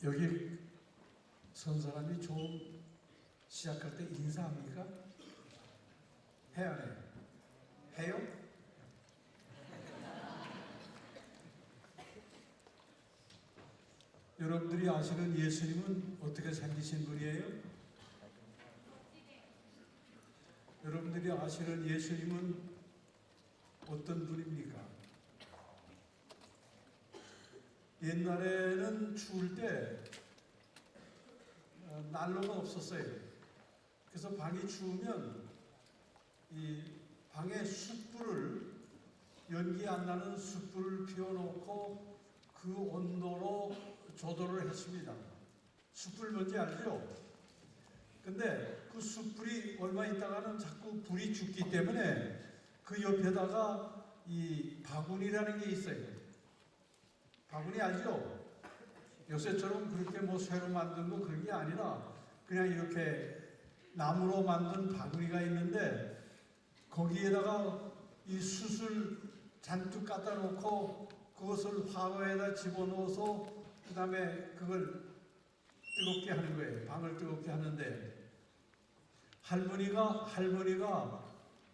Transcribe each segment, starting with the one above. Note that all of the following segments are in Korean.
여기 선 사람이 처음 시작할 때 인사합니까? 해야 안 해요? 해요? 여러분들이 아시는 예수님은 어떻게 생기신 분이에요? 여러분들이 아시는 예수님은 어떤 분입니까? 옛날에는 추울 때 난로가 없었어요. 그래서 방이 추우면 이 방에 숯불을, 연기 안 나는 숯불을 피워놓고 그 온도로 조절을 했습니다. 숯불 뭔지 알죠? 근데 그 숯불이 얼마 있다가는 자꾸 불이 죽기 때문에 그 옆에다가 이 바구니라는 게 있어요. 바구니 알죠? 요새처럼 그렇게 뭐 쇠로 만든 거 그런 게 아니라 그냥 이렇게 나무로 만든 바구니가 있는데 거기에다가 이 숯을 잔뜩 갖다 놓고 그것을 화로에다 집어넣어서 그 다음에 그걸 뜨겁게 하는 거예요. 방을 뜨겁게 하는데 할머니가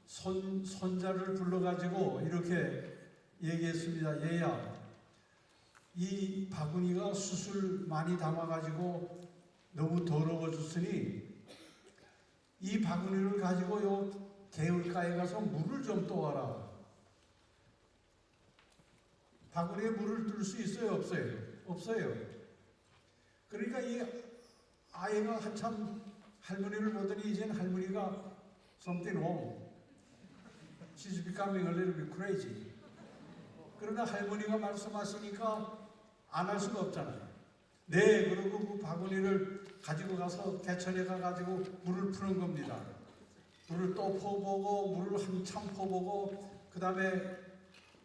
손자를 불러가지고 이렇게 얘기했습니다. 얘야, 이 바구니가 숯을 많이 담아가지고 너무 더러워졌으니 이 바구니를 가지고 요 개울가에 가서 물을 좀 떠와라. 바구니에 물을 뜰 수 있어요? 없어요? 없어요. 그러니까 이 아이가 한참 할머니를 보더니 이제는 할머니가 something wrong. She's becoming a little bit crazy. 그러나 할머니가 말씀하시니까 안 할 수가 없잖아요. 네, 그리고 그 바구니를 가지고 가서 개천에 가가지고 물을 푸는 겁니다. 물을 또 퍼보고 물을 한참 퍼보고 그 다음에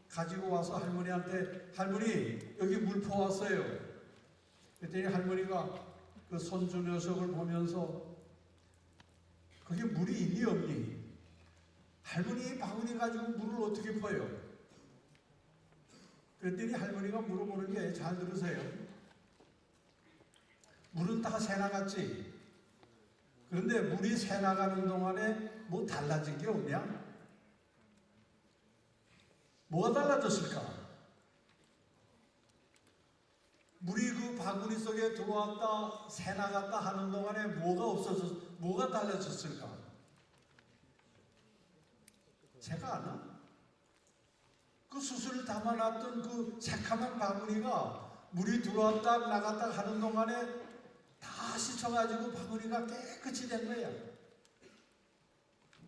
가지고 와서 할머니한테 할머니 여기 물 퍼왔어요. 그랬더니 할머니가 그 손주 녀석을 보면서 그게 물이 있니 없니? 할머니 바구니 가지고 물을 어떻게 퍼요? 그랬더니 할머니가 물어보는 게 잘 들으세요. 물은 다 새나갔지. 그런데 물이 새나가는 동안에 뭐 달라진 게 없냐? 뭐가 달라졌을까? 물이 그 바구니 속에 들어왔다 새나갔다 하는 동안에 뭐가 달라졌을까? 제가 아나? 그 숯을 담아놨던 그 새카만 바구니가 물이 들어왔다 나갔다 하는 동안에 다 씻어가지고 바구니가 깨끗이 된 거야.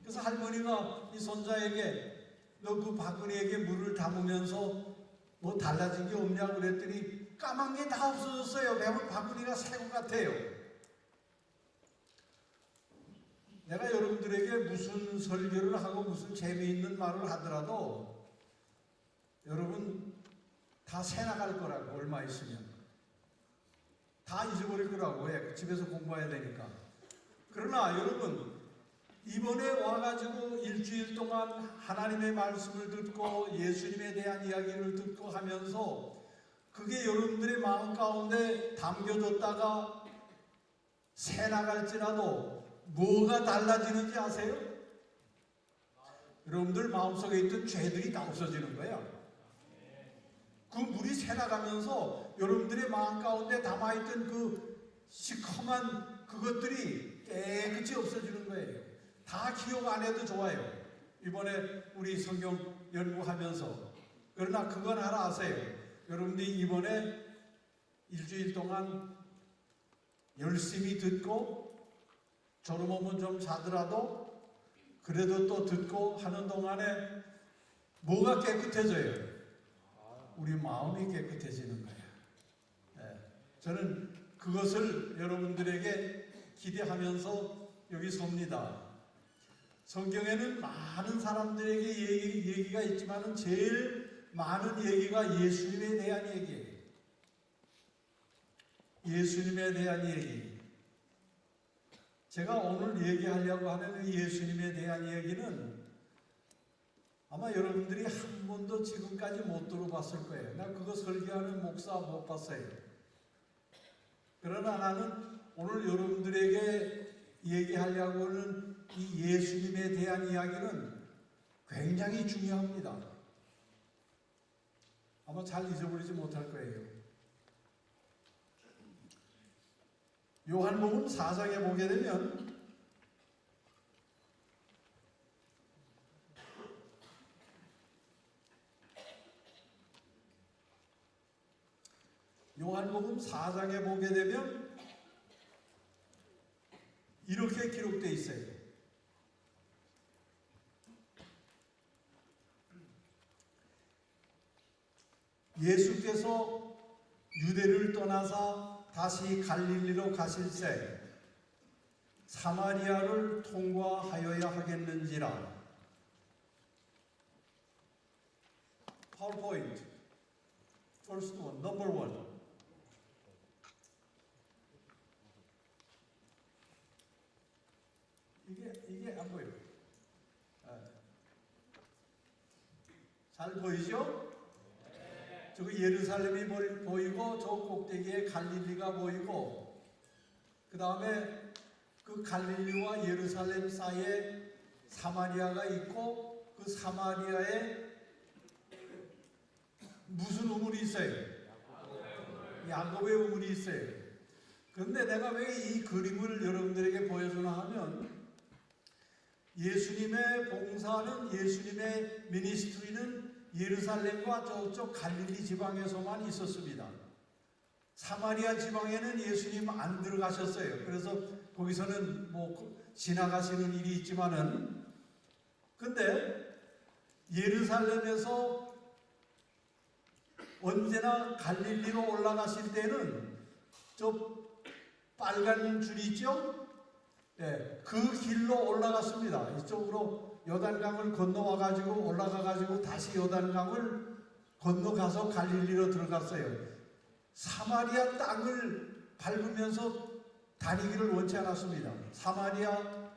그래서 할머니가 이 손자에게 너 그 바구니에게 물을 담으면서 뭐 달라진 게 없냐고 그랬더니 까만 게 다 없어졌어요. 매번 바구니가 새 것 같아요. 내가 여러분들에게 무슨 설교를 하고 무슨 재미있는 말을 하더라도 여러분 다 새 나갈 거라고. 얼마 있으면 다 잊어버릴 거라고. 왜? 집에서 공부해야 되니까. 그러나 여러분 이번에 와가지고 일주일 동안 하나님의 말씀을 듣고 예수님에 대한 이야기를 듣고 하면서 그게 여러분들의 마음 가운데 담겨졌다가 새 나갈지라도 뭐가 달라지는지 아세요? 여러분들 마음속에 있던 죄들이 다 없어지는 거야. 그 물이 새 나가면서 여러분들의 마음 가운데 담아있던 그 시커먼 그것들이 깨끗이 없어지는 거예요. 다 기억 안 해도 좋아요. 이번에 우리 성경 연구하면서. 그러나 그건 하나 아세요. 여러분들이 이번에 일주일 동안 열심히 듣고 졸음오면 좀 자더라도 그래도 또 듣고 하는 동안에 뭐가 깨끗해져요? 우리 마음이 깨끗해지는 거예요. 네. 저는 그것을 여러분들에게 기대하면서 여기 섭니다. 성경에는 많은 사람들에게 얘기가 있지만 제일 많은 얘기가 예수님에 대한 얘기예요. 예수님에 대한 얘기. 제가 오늘 얘기하려고 하는 예수님에 대한 얘기는 아마 여러분들이 한 번도 지금까지 못 들어봤을 거예요. 나 그거 설교하는 목사 못 봤어요. 그러나 나는 오늘 여러분들에게 얘기하려고 하는 이 예수님에 대한 이야기는 굉장히 중요합니다. 아마 잘 잊어버리지 못할 거예요. 요한복음 4장에 보게 되면 요한복음 4장에 보게 되면 이렇게 기록되어 있어요. 예수께서 유대를 떠나사 다시 갈릴리로 가실새 사마리아를 통과하여야 하겠는지라. PowerPoint. First one, number one. 이게 안 보여요. 잘 보이죠? 저기 예루살렘이 보이고 저 꼭대기에 갈릴리가 보이고 그 다음에 그 갈릴리와 예루살렘 사이에 사마리아가 있고 그 사마리아에 무슨 우물이 있어요? 야곱의 우물이 있어요. 그런데 내가 왜 이 그림을 여러분들에게 보여주나 하면 예수님의 봉사는 예수님의 미니스트리는 예루살렘과 저쪽 갈릴리 지방에서만 있었습니다. 사마리아 지방에는 예수님 안 들어가셨어요. 그래서 거기서는 뭐 지나가시는 일이 있지만은 근데 예루살렘에서 언제나 갈릴리로 올라가실 때는 저 빨간 줄이 있죠? 예, 그 길로 올라갔습니다. 이쪽으로 요단강을 건너와가지고 올라가가지고 다시 요단강을 건너가서 갈릴리로 들어갔어요. 사마리아 땅을 밟으면서 다니기를 원치 않았습니다. 사마리아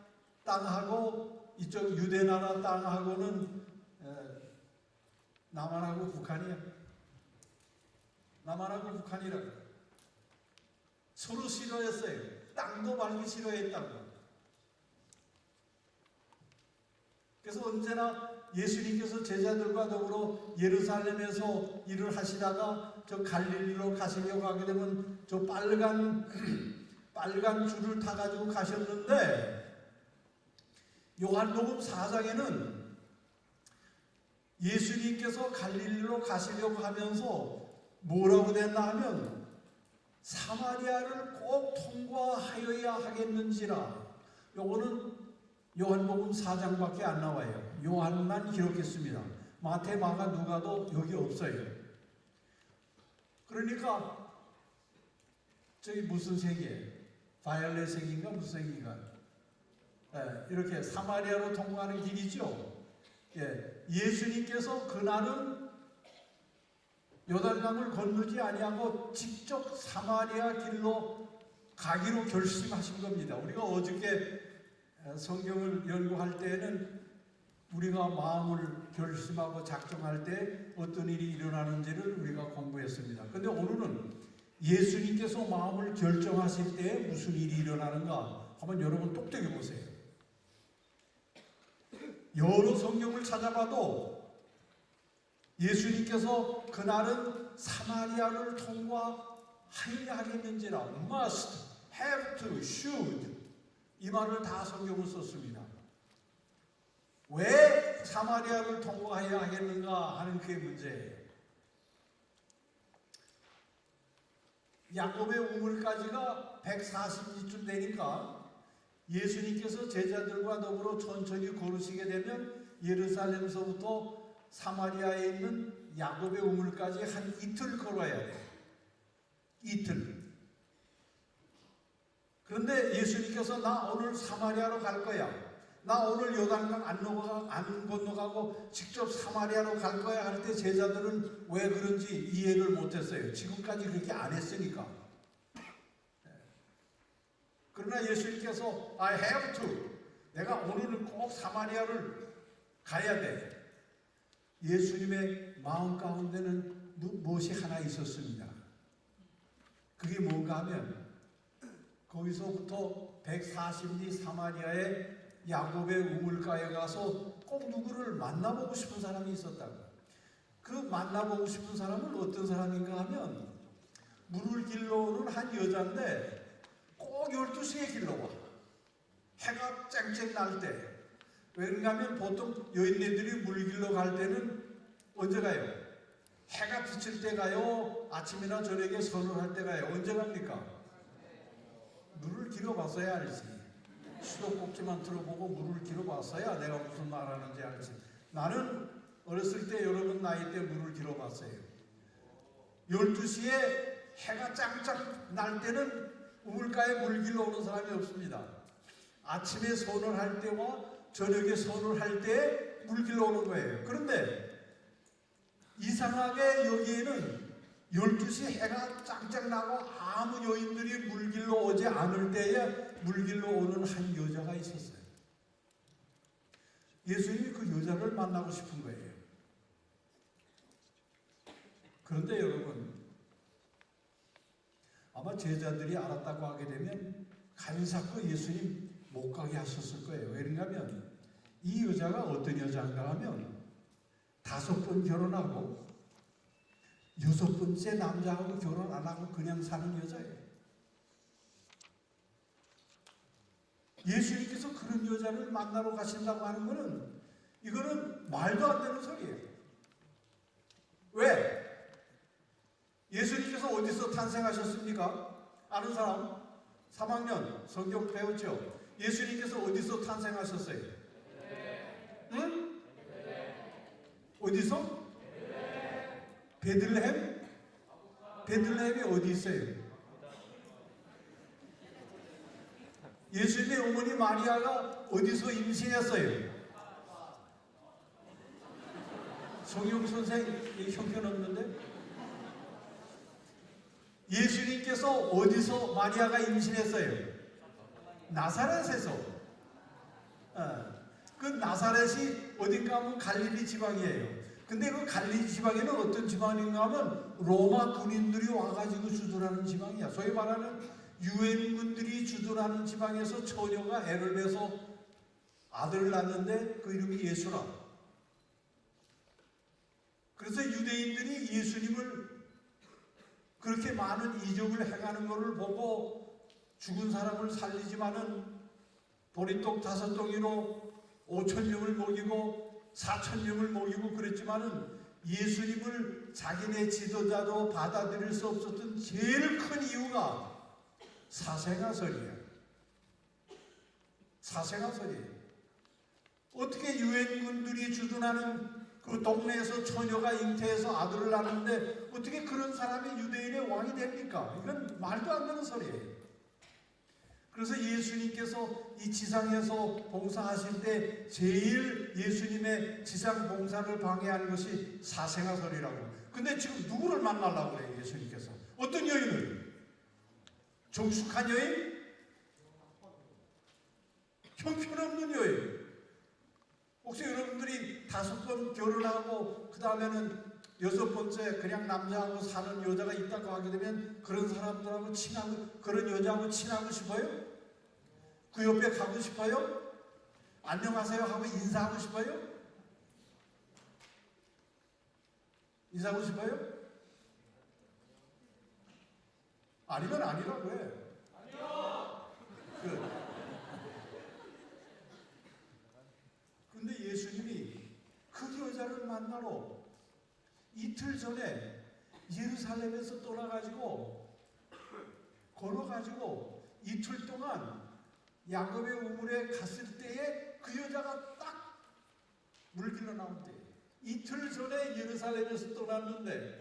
땅하고 이쪽 유대나라 땅하고는 남한하고 북한이야. 남한하고 북한이라 서로 싫어했어요. 땅도 밟기 싫어했다고. 그래서 언제나 예수님께서 제자들과 더불어 예루살렘에서 일을 하시다가 저 갈릴리로 가시려고 하게 되면 저 빨간 줄을 타가지고 가셨는데 요한복음 4장에는 예수님께서 갈릴리로 가시려고 하면서 뭐라고 됐나 하면 사마리아를 꼭 통과하여야 하겠는지라. 요거는 요한복음 4장밖에 안 나와요. 요한만 기록했습니다. 마태, 마가, 누가도 여기 없어요. 그러니까 저기 무슨 색이에요? 바이올렛 색인가 무슨 색인가? 이렇게 사마리아로 통과하는 길이죠. 예수님께서 그날은 요단강을 건너지 아니하고 직접 사마리아 길로 가기로 결심하신 겁니다. 우리가 어저께 성경을 연구할 때에는 우리가 마음을 결심하고 작정할 때 어떤 일이 일어나는지를 우리가 공부했습니다. 그런데 오늘은 예수님께서 마음을 결정하실 때에 무슨 일이 일어나는가 한번 여러분 똑똑히 보세요. 여러 성경을 찾아봐도 예수님께서 그날은 사마리아를 통과하여야 하겠는지라 must, have to, should 이 말을 다 성경을 썼습니다. 왜 사마리아를 통과해야 하겠는가 하는 그게 문제예요. 야곱의 우물까지가 140리쯤 되니까 예수님께서 제자들과 더불어 천천히 걸으시게 되면 예루살렘서부터 사마리아에 있는 야곱의 우물까지 한 이틀 걸어야 돼요. 이틀. 그런데 예수님께서 나 오늘 사마리아로 갈 거야. 나 오늘 요단강 안 건너가고 직접 사마리아로 갈 거야 할 때 제자들은 왜 그런지 이해를 못했어요. 지금까지 그렇게 안 했으니까. 그러나 예수님께서 I have to. 내가 오늘은 꼭 사마리아를 가야 돼. 예수님의 마음 가운데는 무엇이 하나 있었습니다. 그게 뭔가 하면 거기서부터 140리 사마리아의 야곱의 우물가에 가서 꼭 누구를 만나보고 싶은 사람이 있었다고. 그 만나보고 싶은 사람은 어떤 사람인가 하면 물을 길러오는 한 여자인데 꼭 12시에 길러와. 해가 쨍쨍 날 때. 왜그런가 하면 보통 여인네들이 물 길러 갈 때는 언제 가요? 해가 비칠 때 가요? 아침이나 저녁에 선을 할 때 가요? 언제 갑니까? 물을 길어봤어야 알지. 수도꼭지만 들어보고 물을 길어봤어야 내가 무슨 말하는지 알지. 나는 어렸을 때 여러분 나이 때 물을 길어봤어요. 12시에 해가 짱짱 날 때는 우물가에 물 길러오는 사람이 없습니다. 아침에 선을 할 때와 저녁에 선을 할 때 물 길러오는 거예요. 그런데 이상하게 여기에는 12시 해가 짱짱 나고 아무 여인들이 물 길러 오지 않을 때에 물 길러 오는 한 여자가 있었어요. 예수님이 그 여자를 만나고 싶은 거예요. 그런데 여러분, 아마 제자들이 알았다고 하게 되면 간사코 예수님 못 가게 하셨을 거예요. 왜냐하면 이 여자가 어떤 여자인가 하면 5번 결혼하고 6번째 남자하고 결혼 안 하고 그냥 사는 여자예요. 예수님께서 그런 여자를 만나러 가신다고 하는 것은 이거는 말도 안 되는 소리예요. 왜? 예수님께서 어디서 탄생하셨습니까? 아는 사람? 3학년 성경 배웠죠? 예수님께서 어디서 탄생하셨어요? 응? 어디서? 베들레헴? 베들레헴이 어디 있어요? 예수님의 어머니 마리아가 어디서 임신했어요? 성경 선생 형편없는데? 예수님께서 어디서 마리아가 임신했어요? 나사렛에서. 그 나사렛이 어딘가 하면 갈릴리 지방이에요. 근데 그 갈릴리 지방에는 어떤 지방인가 하면 로마 군인들이 와가지고 주둔하는 지방이야. 소위 말하는 유엔군들이 주둔하는 지방에서 처녀가 애를 배서 아들을 낳는데 그 이름이 예수라. 그래서 유대인들이 예수님을 그렇게 많은 이적을 행하는 것을 보고 죽은 사람을 살리지만은 보리떡 5덩이로 5,000명을 먹이고 4,000명을 먹이고 그랬지만은 예수님을 자기네 지도자도 받아들일 수 없었던 제일 큰 이유가 사생아설이에요. 사생아설이에요. 어떻게 유엔군들이 주둔하는 그 동네에서 처녀가 잉태해서 아들을 낳는데 어떻게 그런 사람이 유대인의 왕이 됩니까? 이건 말도 안 되는 소리예요. 그래서 예수님께서 이 지상에서 봉사하실 때 제일 예수님의 지상 봉사를 방해하는 것이 사생아설이라고. 근데 지금 누구를 만나려고 그래요? 예수님께서. 어떤 여인을? 정숙한 여인? 형편없는 여인. 혹시 여러분들이 5번 결혼하고 그 다음에는 6번째 그냥 남자하고 사는 여자가 있다고 하게 되면 그런 사람들하고 친하고 그런 여자하고 친하고 싶어요? 그 옆에 가고 싶어요? 안녕하세요 하고 인사하고 싶어요? 인사하고 싶어요? 아니면 아니라고 해. 아니요. 근데 예수님이 그 여자를 만나러 이틀 전에 예루살렘에서 떠나가지고 걸어가지고 이틀 동안 야곱의 우물에 갔을 때에 그 여자가 딱 물 길러 나온 때 이틀 전에 예루살렘에서 떠났는데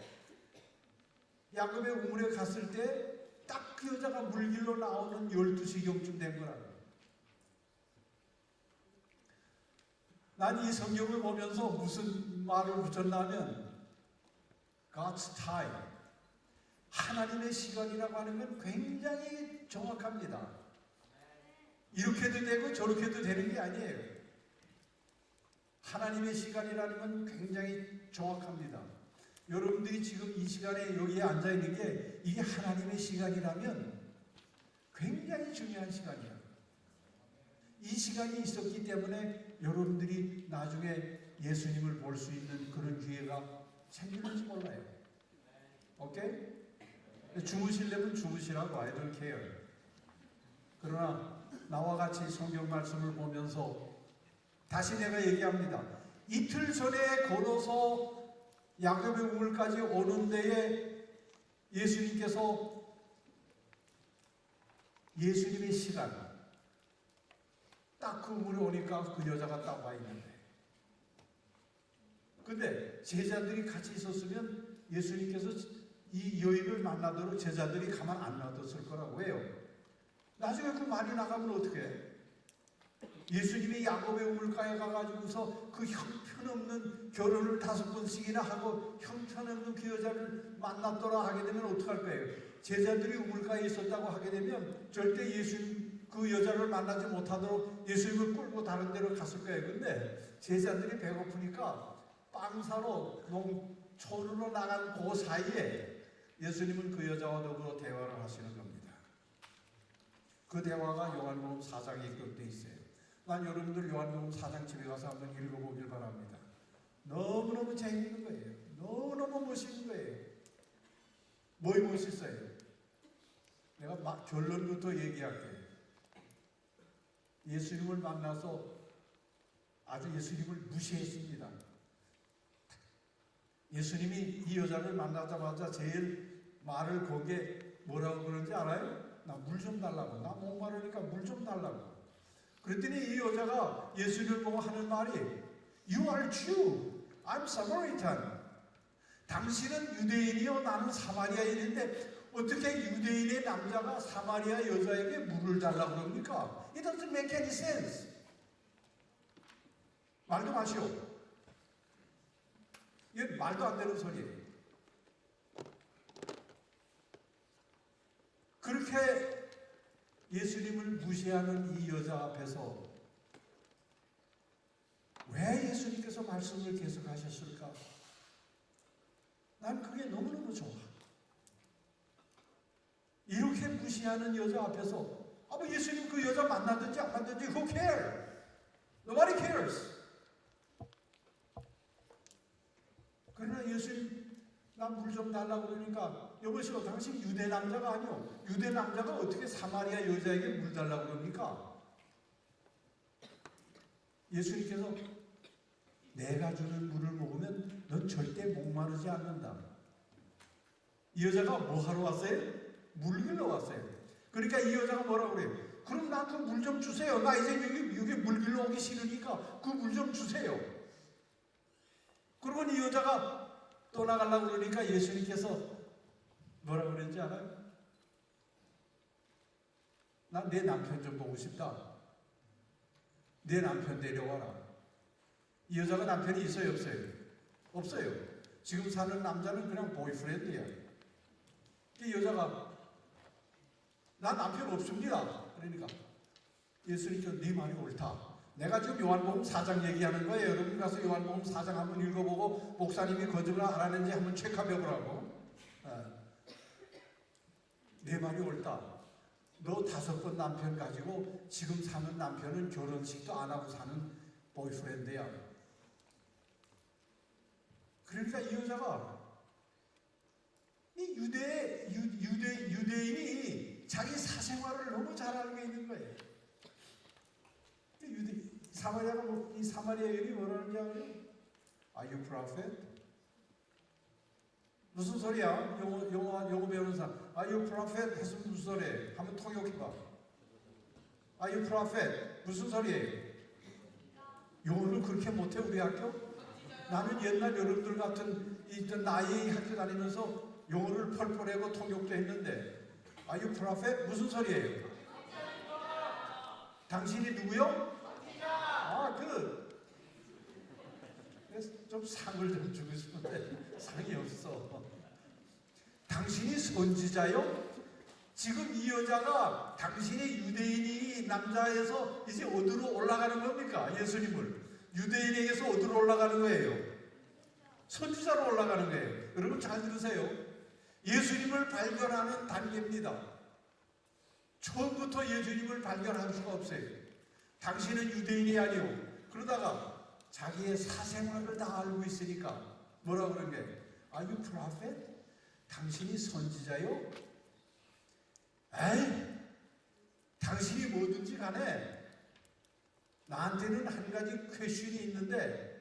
야곱의 우물에 갔을 때 딱 그 여자가 물 길러 나오는 12시경쯤 된 거라고. 난 이 성경을 보면서 무슨 말을 붙였냐면 God's time, 하나님의 시간이라고 하는 건 굉장히 정확합니다. 이렇게도 되고 저렇게도 되는 게 아니에요. 하나님의 시간이라는 건 굉장히 정확합니다. 여러분들이 지금 이 시간에 여기에 앉아있는 게 이게 하나님의 시간이라면 굉장히 중요한 시간이야. 이 시간이 있었기 때문에 여러분들이 나중에 예수님을 볼 수 있는 그런 기회가 생길지 몰라요. 오케이? 주무시려면 주무시라고, I don't care. 그러나 나와 같이 성경 말씀을 보면서 다시 내가 얘기합니다. 이틀 전에 걸어서 야곱의 우물까지 오는 데에 예수님께서 예수님의 시간 딱 그 우물에 오니까 그 여자가 딱 와 있는데, 근데 제자들이 같이 있었으면 예수님께서 이 여인을 만나도록 제자들이 가만 안 놔뒀을 거라고 해요. 나중에 그 말이 나가면 어떻게 해? 예수님이 야곱의 우물가에 가가지고서 그 형편없는 결혼을 5번씩이나 하고 형편없는 그 여자를 만났더라 하게 되면 어떡할 거예요? 제자들이 우물가에 있었다고 하게 되면 절대 예수님 그 여자를 만나지 못하도록 예수님을 끌고 다른 데로 갔을 거예요. 근데 제자들이 배고프니까 빵 사러 농촌으로 나간 그 사이에 예수님은 그 여자와 더불어 대화를 하시는 겁니다. 그 대화가 요한복음 4장에 기록되어 있어요. 난 여러분들 요한복음 4장 집에 가서 한번 읽어보길 바랍니다. 너무너무 재미있는 거예요. 너무너무 멋있는 거예요. 뭐이 멋있어요? 내가 막 결론부터 얘기할게요. 예수님을 만나서 아주 예수님을 무시했습니다. 예수님이 이 여자를 만나자마자 제일 말을 건 게 뭐라고 그러는지 알아요? 나 물 좀 달라고. 나 목마르니까 물 좀 달라고. 그랬더니 이 여자가 예수님을 보고 하는 말이 You are Jew, I'm Samaritan. 당신은 유대인이요 나는 사마리아인인데 어떻게 유대인의 남자가 사마리아 여자에게 물을 달라고 그럽니까? It doesn't make any sense. 말도 마시오. 이게 말도 안 되는 소리예요. 그렇게 예수님을 무시하는 이 여자 앞에서 왜 예수님께서 말씀을 계속하셨을까? 난 그게 너무너무 좋아. 이렇게 무시하는 여자 앞에서 뭐 예수님 그 여자 만나든지 안 만나든지 who cares? Nobody cares. 그러나 예수님 나 물 좀 달라고 그러니까 여보시오 당신 유대 남자가 아니오. 유대 남자가 어떻게 사마리아 여자에게 물 달라고 그럽니까? 예수님께서 내가 주는 물을 먹으면 넌 절대 목마르지 않는다. 이 여자가 뭐 하러 왔어요? 물 길러 왔어요. 그러니까 이 여자가 뭐라고 그래요? 그럼 나 그 물 좀 주세요. 나 이제 여기 물 길러 오기 싫으니까 그 물 좀 주세요. 그러고 이 여자가 떠나가려고 그러니까 예수님께서 뭐라고 그랬는지 알아요? 난 내 남편 좀 보고 싶다. 내 남편 데려와라. 이 여자가 남편이 있어요? 없어요? 없어요. 지금 사는 남자는 그냥 보이프렌드야. 이 여자가 나 남편 없습니다. 그러니까 예수님께서 네 말이 옳다. 내가 지금 요한복음 4장 얘기하는 거예요. 여러분 가서 요한복음 4장 한번 읽어보고 목사님이 거짓말 안 하는지 한번 체크해보라고. 내 말이 옳다. 너 5번 남편 가지고 지금 사는 남편은 결혼식도 안 하고 사는 보이프렌드야. 그러니까 이 여자가 이 유대인이 자기 사생활을 너무 잘 알고 있는 거예요. 이 사마리아 여인이 뭐라는지 알아요? Are you prophet? 무슨 소리야? 영어 배우는 사람. Are you prophet? 했으면 무슨 소리예요? 한번 통역해봐. Are you prophet? 무슨 소리예요? 영어를 그렇게 못해 우리 학교? 나는 옛날 여러분들 같은 나이에 학교 다니면서 영어를 펄펄하고 통역도 했는데 Are you prophet? 무슨 소리예요? 당신이 누구요? 좀 상을 좀 주고 싶은데 상이 없어. 당신이 선지자요? 지금 이 여자가 당신이 유대인이 남자에서 이제 어디로 올라가는 겁니까? 예수님을 유대인에게서 어디로 올라가는 거예요? 선지자로 올라가는 거예요. 여러분 잘 들으세요. 예수님을 발견하는 단계입니다. 처음부터 예수님을 발견할 수가 없어요. 당신은 유대인이 아니오. 그러다가 자기의 사생활을 다 알고 있으니까 뭐라 그런 게 Are you prophet? 당신이 선지자요? 에이, 당신이 뭐든지 간에 나한테는 한 가지 퀘션이 있는데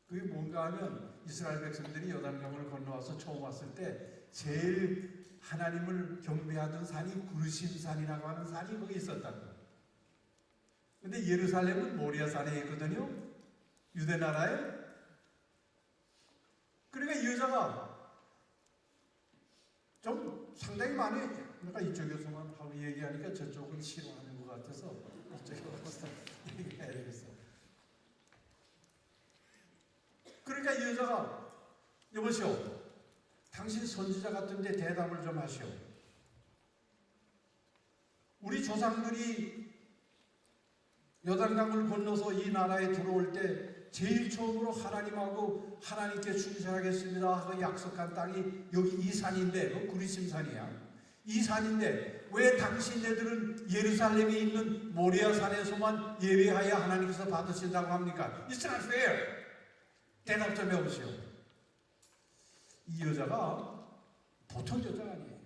그게 뭔가 하면 이스라엘 백성들이 요단강을 건너와서 처음 왔을 때 제일 하나님을 경배하던 산이 구르심산이라고 하는 산이 거기 있었다고. 근데 예루살렘은 모리아산에 있거든요. 유대 나라에. 그러니까 이 여자가 좀 상당히 많이, 그러니까 이쪽에서만 하고 얘기하니까 저쪽은 싫어하는 것 같아서 이쪽에 와서 얘기해야 되겠어. 그러니까 이 여자가 여보시오, 당신 선지자 같은데 대답을 좀 하시오. 우리 조상들이 요단강을 건너서 이 나라에 들어올 때 제일 처음으로 하나님하고 하나님께 충실하겠습니다 하고 약속한 땅이 여기 이 산인데, 그 구리심산이야. 이 산인데 왜 당신네들은 예루살렘에 있는 모리아 산에서만 예배하여 하나님께서 받으신다고 합니까? It's not fair. 대답 좀 해보시오. 이 여자가 보통 여자가 아니에요.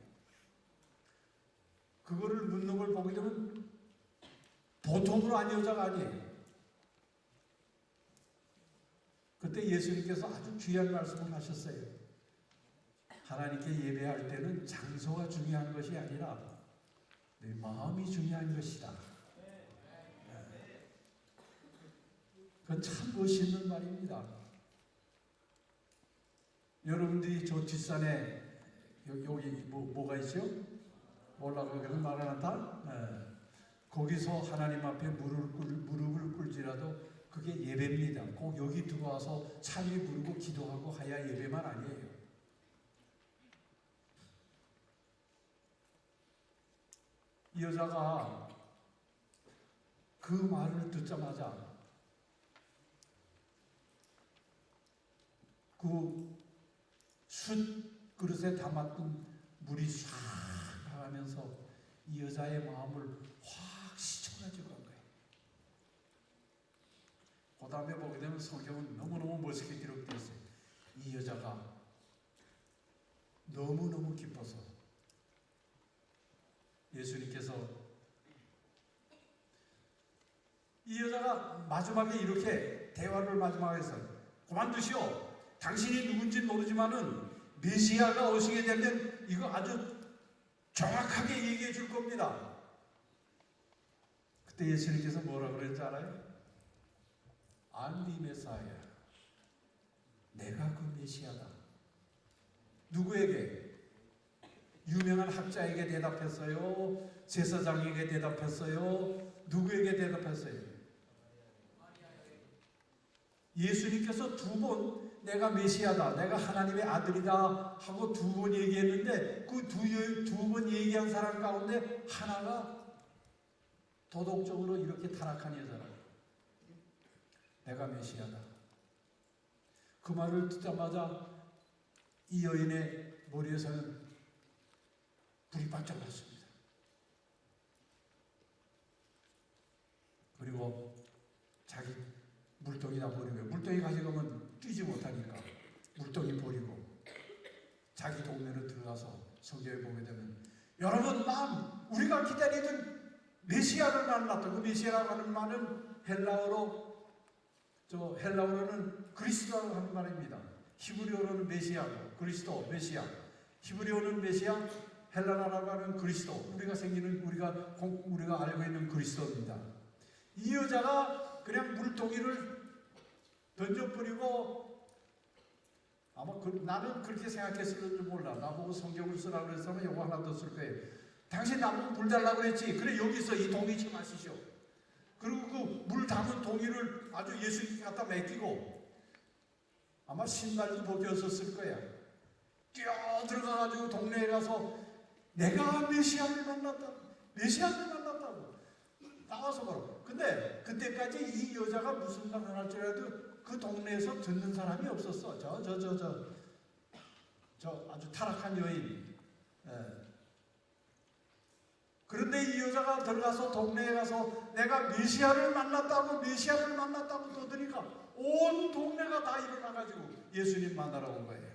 그거를 묻는 걸 보게 되면 보통으로 한 여자가 아니에요. 그때 예수님께서 아주 귀한 말씀을 하셨어요. 하나님께 예배할 때는 장소가 중요한 것이 아니라 내 마음이 중요한 것이다. 그건 참 멋있는 말입니다. 여러분들이 저 뒷산에 여기 뭐가 있죠? 몰라, 그건 말을 한다? 네. 거기서 하나님 앞에 무릎을 꿇지라도 그게 예배입니다. 꼭 여기 들어와서 산 위에 무릎 기도하고 하야 예배만 아니에요. 이 여자가 그 말을 듣자마자 그 숯 그릇에 담았던 물이 싹 나가면서 이 여자의 마음을 확 씻어가지고 간 거예요. 그 다음에 보게 되면 성경은 너무너무 멋있게 기록되어 있어요. 이 여자가 너무너무 기뻐서 예수님께서 이 여자가 마지막에 이렇게 대화를 마지막에 해서 그만두시오. 당신이 누군지 모르지만은 메시아가 오시게 되면 이거 아주 정확하게 얘기해 줄 겁니다. 그때 예수님께서 뭐라 그랬는지 알아요? I'm the Messiah. 내가 그 메시아다. 누구에게? 유명한 학자에게 대답했어요? 제사장에게 대답했어요? 누구에게 대답했어요? 예수님께서 두 번 내가 메시아다, 내가 하나님의 아들이다 하고 두 번 얘기했는데 그 두 번 얘기한 사람 가운데 하나가 도덕적으로 이렇게 타락한 여자라. 내가 메시아다. 그 말을 듣자마자 이 여인의 머리에서는 불이 반짝 났습니다. 그리고 자기 물동이나 버리고, 물동이 가져가면 뛰지 못하니까 물동이 버리고 자기 동네로 들어가서 성경에 보게 되면 여러분, 우리가 기다리던 메시아를 만났다. 그 메시아라고 하는 말은 헬라어로는 그리스도라고 하는 말입니다. 히브리어로는 메시아고, 그리스도, 메시아. 히브리어는 메시아, 헬라어라고 하는 그리스도. 우리가 알고 있는 그리스도입니다. 이 여자가 그냥 물동이를 던져버리고, 아마 나는 그렇게 생각했을지 몰라. 나보고 성경을 쓰라고 그랬으면 요거 하나 더 쓸 거예요. 당신 나보고 물 달라고 그랬지. 그래, 여기서 이 동이 좀 마시죠. 그리고 그 물 담은 동이를 아주 예수님께 갖다 맡기고, 아마 신발도 벗겼었을 거야. 뛰어 들어가가지고 동네에 가서 내가 메시아를 만났다고 나와서 말하고. 근데 그때까지 이 여자가 무슨 말을 할 줄 알아도 그 동네에서 듣는 사람이 없었어. 저 아주 타락한 여인. 그런데 이 여자가 들어가서 동네에 가서 내가 메시아를 만났다고 떠드니까 온 동네가 다 일어나가지고 예수님 만나러 온 거예요.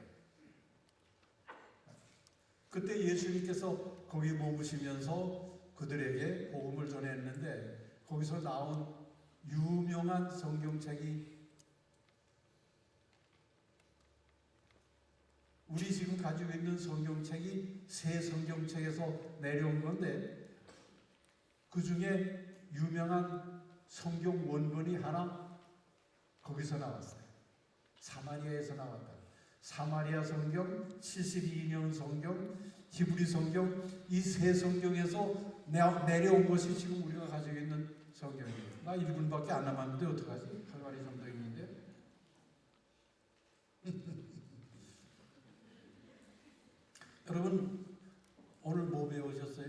그때 예수님께서 거기 머무시면서 그들에게 복음을 전했는데 거기서 나온 유명한 성경책이 우리 지금 가지고 있는 성경책이 새 성경책에서 내려온 건데 그 중에 유명한 성경 원본이 하나 거기서 나왔어요. 사마리아에서 나왔다. 사마리아 성경, 72년 성경, 히브리 성경, 이 세 성경에서 내려온 것이 지금 우리가 가지고 있는 성경이에요. 나 1분밖에 안 남았는데 어떡하지? 할 말이 좀 더 있는데. 여러분 오늘 뭐 배우셨어요?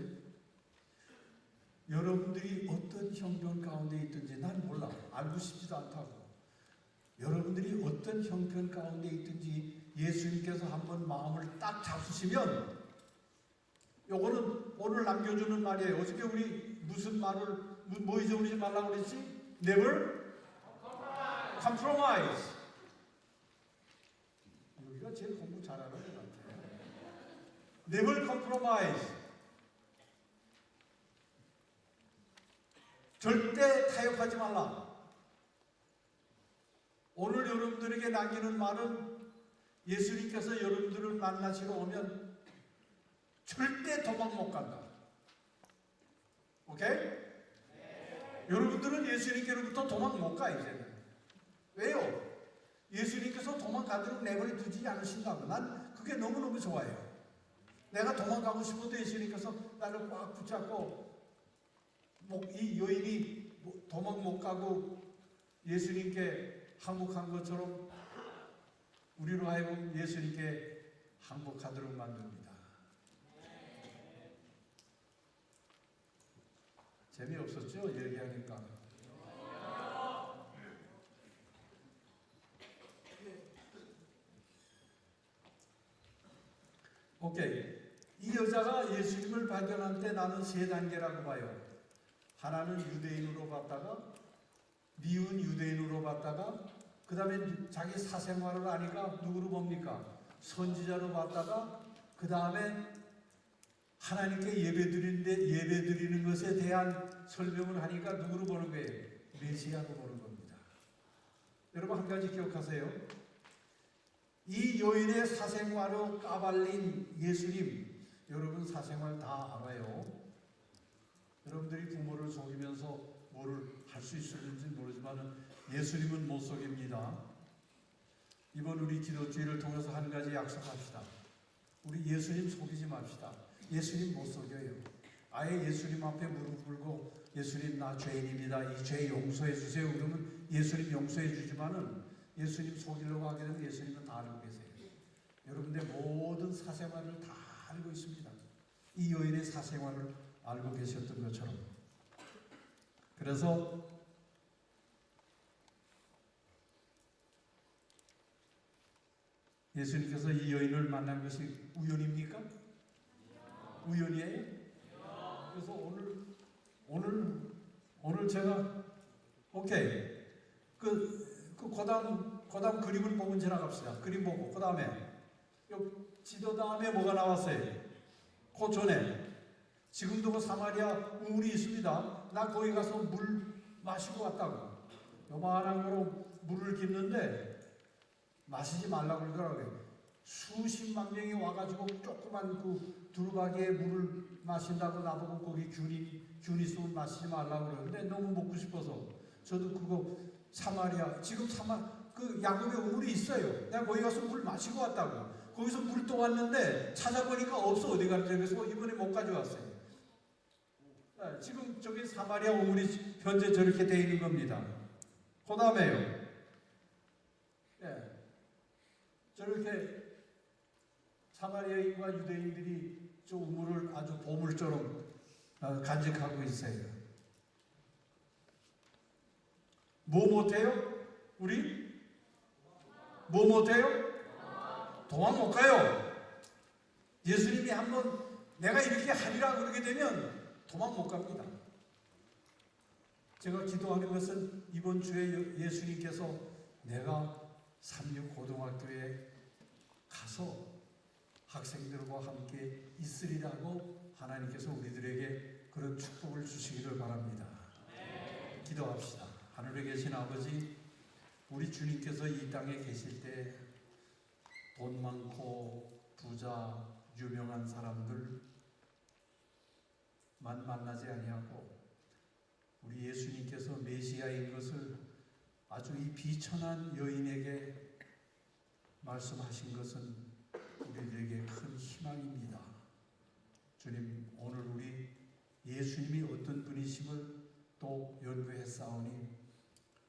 여러분들이 어떤 형편 가운데 있든지 난 몰라. 알고 싶지도 않다고. 여러분들이 어떤 형편 가운데 있든지 예수님께서 한번 마음을 딱 잡수시면 요거는 오늘 남겨주는 말이에요. 어저께 우리 무슨 말을 뭐 잊어버리지 말라고 그랬지? Never compromise. 여기가 제일 공부 잘하는 것 같아요. Never compromise. 절대 타협하지 말라. 오늘 여러분들에게 남기는 말은 예수님께서 여러분들을 만나시러 오면 절대 도망 못 간다. 오케이? 네. 여러분들은 예수님께로부터 도망 못 가, 이제는. 왜요? 예수님께서 도망가도록 내버려 두지 않으신다고. 난 그게 너무너무 좋아요. 내가 도망가고 싶어도 예수님께서 나를 꽉 붙잡고 이 여인이 도망 못 가고 예수님께 항복한 것처럼 우리로 하여금 예수님께 항복하도록 만듭니다. 재미없었죠? 얘기하니까. 오케이. 이 여자가 예수님을 발견할 때 나는 세 단계라고 봐요. 하나는 유대인으로 봤다가 미운 유대인으로 봤다가 그 다음에 자기 사생활을 아니까 누구로 봅니까? 선지자로 봤다가 그 다음에 하나님께 예배드리는 것에 대한 설명을 하니까 누구로 보는 거예요? 메시아로 보는 겁니다. 여러분 한 가지 기억하세요. 이 여인의 사생활로 까발린 예수님, 여러분 사생활 다 알아요. 여러분들이 부모를 속이면서 뭐를 할 수 있을지 모르지만 예수님은 못 속입니다. 이번 우리 기도주의를 통해서 한 가지 약속합시다. 우리 예수님 속이지 맙시다. 예수님 못 속여요. 아예 예수님 앞에 무릎 꿇고 예수님 나 죄인입니다. 이 죄 용서해 주세요. 그러면 예수님 용서해 주지만은 예수님 속이려고 하게 되면 예수님은 다 알고 계세요. 여러분의 모든 사생활을 다 알고 있습니다. 이 여인의 사생활을 알고 계셨던 것처럼. 그래서 예수님께서 이 여인을 만난 것이 우연입니까? 우연이에요? 그래서 오늘 제가 오케이 그다음 그림을 보고 지나갑시다. 그림 보고 그 다음에 지도 다음에 뭐가 나왔어요? 그 전에 지금도 그 사마리아 우물이 있습니다. 나 거기 가서 물 마시고 왔다고. 요만한 거로 물을 깃는데 마시지 말라고 그러더라고요. 수십만 명이 와가지고 조그만 그 두루박이에 물을 마신다고 나보고 거기 균이 있으면 마시지 말라고 그러는데 너무 먹고 싶어서 저도 그거 사마리아 지금 그 야곱의 우물이 있어요. 내가 거기 가서 물 마시고 왔다고. 거기서 물 또 왔는데 찾아보니까 없어. 어디 갔는지. 그래서 이번에 못 가져왔어요. 지금 저기 사마리아 우물이 현재 저렇게 되어 있는 겁니다. 그 다음에요. 저렇게 사마리아인과 유대인들이 저 우물을 아주 보물처럼 간직하고 있어요. 뭐 못해요? 우리? 뭐 못해요? 도망 못 가요. 예수님이 한번 내가 이렇게 하리라 그러게 되면 도망 못 갑니다. 제가 기도하는 것은 이번 주에 예수님께서 내가 삼육고등학교에 가서 학생들과 함께 있으리라고 하나님께서 우리들에게 그런 축복을 주시기를 바랍니다. 기도합시다. 하늘에 계신 아버지, 우리 주님께서 이 땅에 계실 때 돈 많고 부자, 유명한 사람들만 만나지 아니하고 우리 예수님께서 메시아인 것을 아주 이 비천한 여인에게 말씀하신 것은 우리들에게 큰 희망입니다. 주님, 오늘 우리 예수님이 어떤 분이심을 또 연구했사오니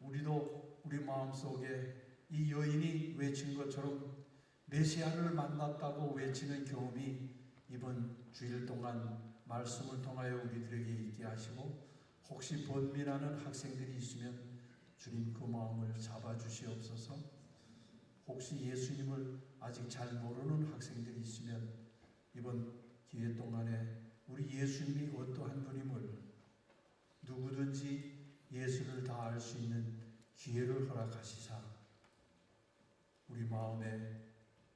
우리도 우리 마음속에 이 여인이 외친 것처럼 메시아를 만났다고 외치는 경험이 이번 주일 동안 말씀을 통하여 우리들에게 있게 하시고, 혹시 번민하는 학생들이 있으면 주님 그 마음을 잡아주시옵소서. 혹시 예수님을 아직 잘 모르는 학생들이 있으면 이번 기회 동안에 우리 예수님이 어떠한 분임을 누구든지 예수를 다 알 수 있는 기회를 허락하시사 우리 마음에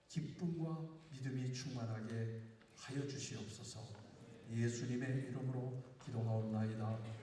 기쁨과 믿음이 충만하게 하여 주시옵소서. 예수님의 이름으로 기도하옵나이다.